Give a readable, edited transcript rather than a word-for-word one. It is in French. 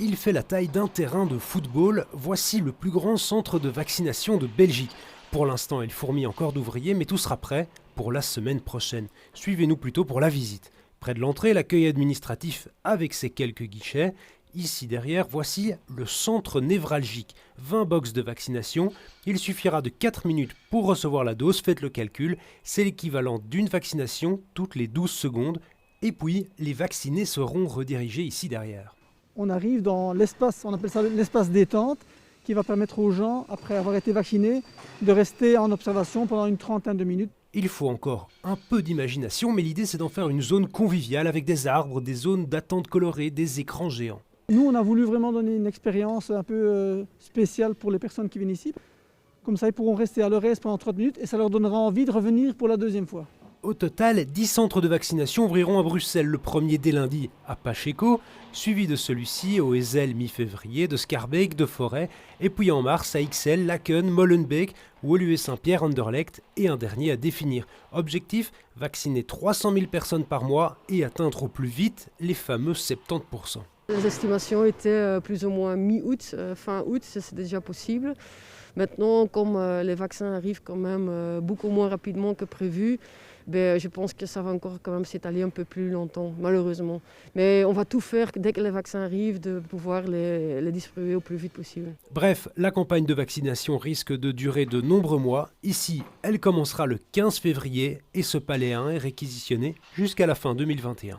Il fait la taille d'un terrain de football. Voici le plus grand centre de vaccination de Belgique. Pour l'instant, il fourmille encore d'ouvriers, mais tout sera prêt pour la semaine prochaine. Suivez-nous plutôt pour la visite. Près de l'entrée, l'accueil administratif avec ses quelques guichets. Ici derrière, voici le centre névralgique. 20 box de vaccination. Il suffira de 4 minutes pour recevoir la dose. Faites le calcul. C'est l'équivalent d'une vaccination toutes les 12 secondes. Et puis, les vaccinés seront redirigés ici derrière. On arrive dans l'espace, on appelle ça l'espace détente, qui va permettre aux gens, après avoir été vaccinés, de rester en observation pendant une trentaine de minutes. Il faut encore un peu d'imagination, mais l'idée c'est d'en faire une zone conviviale avec des arbres, des zones d'attente colorées, des écrans géants. Nous, on a voulu vraiment donner une expérience un peu spéciale pour les personnes qui viennent ici. Comme ça, ils pourront rester à leur aise pendant 30 minutes et ça leur donnera envie de revenir pour la deuxième fois. Au total, 10 centres de vaccination ouvriront à Bruxelles, le premier dès lundi à Pacheco, suivi de celui-ci au Ezel mi-février, de Schaerbeek, de Forêt, et puis en mars à Ixelles, Laken, Molenbeek, Woluwe-Saint-Pierre, Anderlecht et un dernier à définir. Objectif, vacciner 300 000 personnes par mois et atteindre au plus vite les fameux 70%. Les estimations étaient plus ou moins mi-août, fin août, c'est déjà possible. Maintenant, comme les vaccins arrivent quand même beaucoup moins rapidement que prévu, je pense que ça va encore quand même s'étaler un peu plus longtemps, malheureusement. Mais on va tout faire dès que les vaccins arrivent, de pouvoir les distribuer au plus vite possible. Bref, la campagne de vaccination risque de durer de nombreux mois. Ici, elle commencera le 15 février et ce palais 1 est réquisitionné jusqu'à la fin 2021.